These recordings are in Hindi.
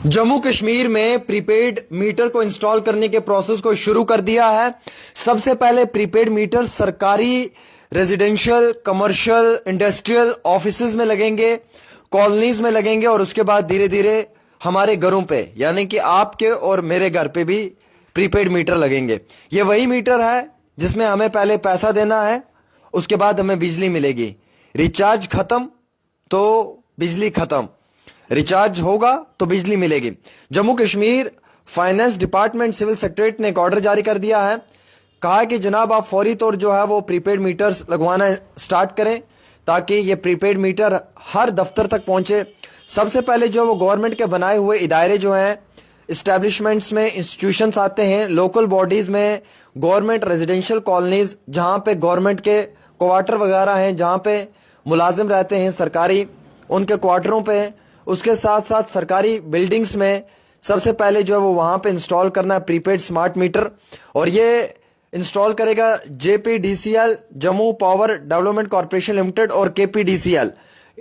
जम्मू कश्मीर में प्रीपेड मीटर को इंस्टॉल करने के प्रोसेस को शुरू कर दिया है। सबसे पहले प्रीपेड मीटर सरकारी, रेजिडेंशियल, कमर्शियल, इंडस्ट्रियल ऑफिसेज में लगेंगे, कॉलोनीज में लगेंगे और उसके बाद धीरे धीरे हमारे घरों पे यानी कि आपके और मेरे घर पे भी प्रीपेड मीटर लगेंगे। ये वही मीटर है जिसमें हमें पहले पैसा देना है, उसके बाद हमें बिजली मिलेगी। रिचार्ज खत्म तो बिजली खत्म, रिचार्ज होगा तो बिजली मिलेगी। Jammu Kashmir finance department civil secretary ने एक ऑर्डर जारी कर दिया है। कहा है कि जनाब आप फौरी तौर जो है वो प्रीपेड मीटर्स लगवाना स्टार्ट करें ताकि ये प्रीपेड मीटर हर दफ्तर तक पहुंचे। सबसे पहले जो वो गवर्नमेंट के बनाए हुए इदारे जो हैं, इस्टेब्लिशमेंट्स में इंस्टीट्यूशंस आते हैं, लोकल बॉडीज में, गवर्नमेंट रेजिडेंशियल कॉलोनीज जहां पे गवर्नमेंट के क्वार्टर वगैरह हैं, जहां पे मुलाजिम रहते हैं सरकारी, उनके क्वार्टरों पे, उसके साथ साथ सरकारी बिल्डिंग्स में सबसे पहले जो है वो वहां पे इंस्टॉल करना है प्रीपेड स्मार्ट मीटर। और ये इंस्टॉल करेगा JPDCL, Jammu power development corporation limited और केपीडीसीएल।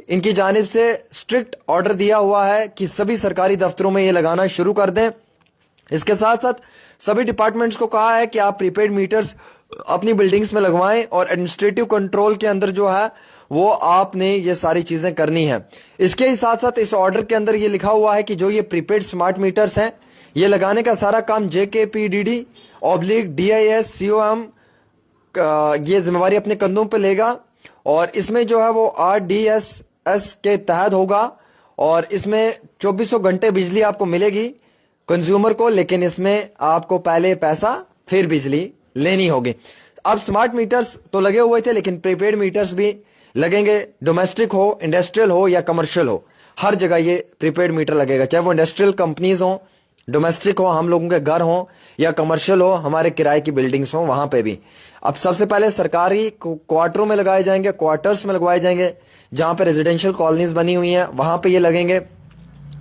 इनकी जानिब से स्ट्रिक्ट ऑर्डर दिया हुआ है कि सभी सरकारी दफ्तरों में ये लगाना शुरू कर दें। इसके साथ साथ सभी डिपार्टमेंट्स को कहा है कि आप प्रीपेड मीटर्स अपनी बिल्डिंग्स में लगवाएं और एडमिनिस्ट्रेटिव कंट्रोल के अंदर जो है वो आपने ये सारी चीजें करनी है। इसके ही साथ साथ इस ऑर्डर के अंदर ये लिखा हुआ है कि जो ये प्रीपेड स्मार्ट मीटर्स हैं ये लगाने का सारा काम JKPDD/DIS/COM ये जिम्मेवारी अपने कंधों पे लेगा और इसमें जो है वो RDSS के तहत होगा और इसमें 2400 घंटे बिजली आपको मिलेगी कंज्यूमर को, लेकिन इसमें आपको पहले पैसा फिर बिजली लेनी होगी। अब स्मार्ट मीटर्स तो लगे हुए थे लेकिन प्रीपेड मीटर्स भी लगेंगे। डोमेस्टिक हो, इंडस्ट्रियल हो या कमर्शियल हो, हर जगह ये प्रीपेड मीटर लगेगा, चाहे वो इंडस्ट्रियल कंपनीज हो, डोमेस्टिक हो, हम लोगों के घर हो, या कमर्शियल हो, हमारे किराए की बिल्डिंग्स हो, वहां पे भी। अब सबसे पहले सरकारी क्वार्टरों में लगाए जाएंगे, क्वार्टर्स में लगवाए जाएंगे, जहां पे रेजिडेंशियल कॉलोनीज बनी हुई हैं वहां पे ये लगेंगे।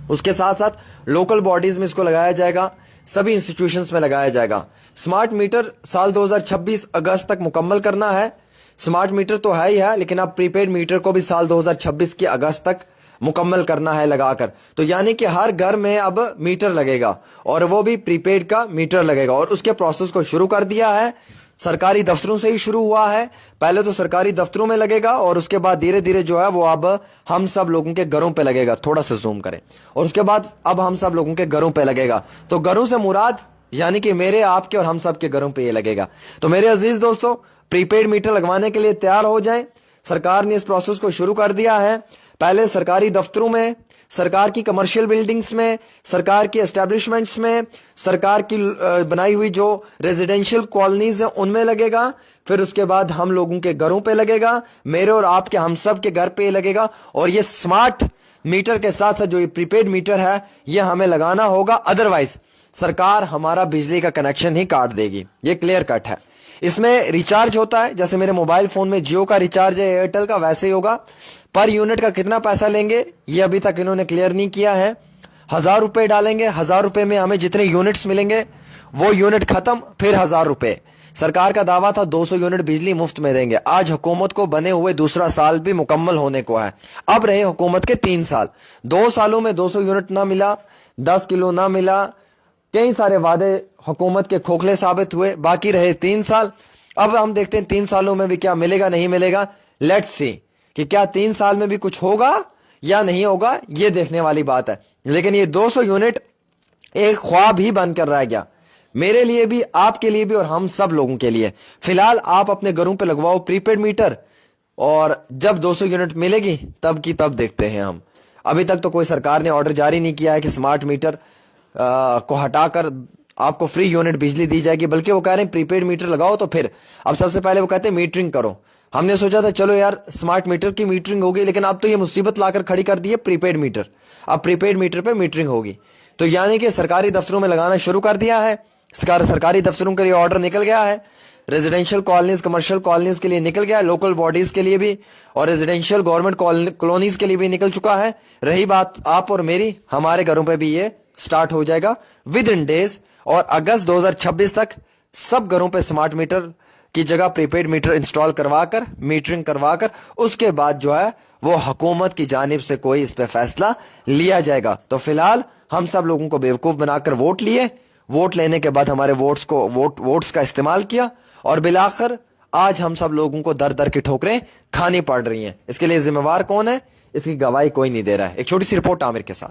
उसके साथ साथ लोकल बॉडीज में इसको लगाया जाएगा, सभी इंस्टीट्यूशंस में लगाया जाएगा। स्मार्ट मीटर साल 2026 अगस्त तक मुकम्मल करना है। स्मार्ट मीटर तो है ही है, लेकिन अब प्रीपेड मीटर को भी साल 2026 के अगस्त तक मुकम्मल करना है लगाकर। तो यानी कि हर घर में अब मीटर लगेगा और वो भी प्रीपेड का मीटर लगेगा और उसके प्रोसेस को शुरू कर दिया है। सरकारी दफ्तरों से ही शुरू हुआ है। पहले तो सरकारी दफ्तरों में लगेगा और उसके बाद धीरे धीरे जो है वो अब हम सब लोगों के घरों पे लगेगा। थोड़ा सा जूम करें। और उसके बाद अब हम सब लोगों के घरों पे लगेगा। तो घरों से मुराद यानी कि मेरे, आपके और हम सब के घरों पे ये लगेगा। तो मेरे अजीज दोस्तों, प्रीपेड मीटर लगवाने के लिए तैयार हो जाएं। सरकार ने इस प्रोसेस को शुरू कर दिया है। पहले सरकारी दफ्तरों में, सरकार की कमर्शियल बिल्डिंग्स में, सरकार की एस्टेब्लिशमेंट्स में, सरकार की बनाई हुई जो रेजिडेंशियल कॉलोनीज हैं उनमें लगेगा। फिर उसके बाद हम लोगों के घरों पे लगेगा, मेरे और आपके, हम सब के घर पे लगेगा। और ये स्मार्ट मीटर के साथ साथ जो ये प्रीपेड मीटर है ये हमें लगाना होगा, अदरवाइज सरकार हमारा बिजली का कनेक्शन ही काट देगी। ये क्लियर कट है। इसमें रिचार्ज होता है, जैसे मेरे मोबाइल फोन में जियो का रिचार्ज है, एयरटेल का, वैसे ही होगा। पर यूनिट का कितना पैसा लेंगे ये अभी तक इन्होंने क्लियर नहीं किया है। 1000 रुपए डालेंगे, 1000 रुपए में हमें जितने यूनिट्स मिलेंगे वो यूनिट खत्म, फिर 1000 रुपए। सरकार का दावा था 200 यूनिट बिजली मुफ्त में देंगे। आज हुकूमत को बने हुए दूसरा साल भी मुकम्मल होने को है। अब रहे हुकूमत के 3 साल। 2 सालों में 200 यूनिट ना मिला, 10 किलो ना मिला, कई सारे वादे हुकूमत के खोखले साबित हुए। बाकी रहे 3 साल। अब हम देखते हैं 3 सालों में भी क्या मिलेगा नहीं मिलेगा। लेट्स सी कि क्या 3 साल में भी कुछ होगा या नहीं होगा, ये देखने वाली बात है। लेकिन ये 200 यूनिट एक ख्वाब ही बनकर रह गया, मेरे लिए भी, आपके लिए भी और हम सब लोगों के लिए। फिलहाल आप अपने घरों पे लगवाओ प्रीपेड मीटर और जब 200 यूनिट मिलेगी तब की तब देखते हैं हम। अभी तक तो कोई सरकार ने ऑर्डर जारी नहीं किया है कि स्मार्ट मीटर को हटाकर आपको फ्री यूनिट बिजली दी जाएगी, बल्कि वो कह रहे हैं प्रीपेड मीटर लगाओ। तो फिर अब सबसे पहले वो कहते हैं मीटरिंग करो। हमने सोचा था चलो यार स्मार्ट मीटर की मीटरिंग होगी, लेकिन अब तो ये मुसीबत लाकर खड़ी कर दी है प्रीपेड मीटर। अब प्रीपेड मीटर पे मीटरिंग होगी। तो यानी कि सरकारी दफ्तरों में लगाना शुरू कर दिया है। सरकारी दफ्तरों के लिए ऑर्डर निकल गया है, रेजिडेंशियल कॉलोनीज, कमर्शियल कॉलोनीज के लिए निकल गया है, लोकल बॉडीज के लिए भी और रेजिडेंशियल गवर्नमेंट कॉलोनीज के लिए भी निकल चुका है। रही बात आप और मेरी, हमारे घरों पे भी ये स्टार्ट हो जाएगा विद इन डेज। और अगस्त 2026 तक सब घरों पे स्मार्ट मीटर की जगह प्रीपेड मीटर इंस्टॉल करवाकर, मीटरिंग करवाकर, उसके बाद जो है वो हुकूमत की जानिब से कोई इस पे फैसला लिया जाएगा। तो फिलहाल हम सब लोगों को बेवकूफ बनाकर वोट लिए, वोट लेने के बाद हमारे वोट्स का इस्तेमाल किया, और बिलाखिर आज हम सब लोगों को दर दर की ठोकरें खानी पड़ रही हैं। इसके लिए जिम्मेवार कौन है? इसकी गवाही कोई नहीं दे रहा है। एक छोटी सी रिपोर्ट आमिर के साथ।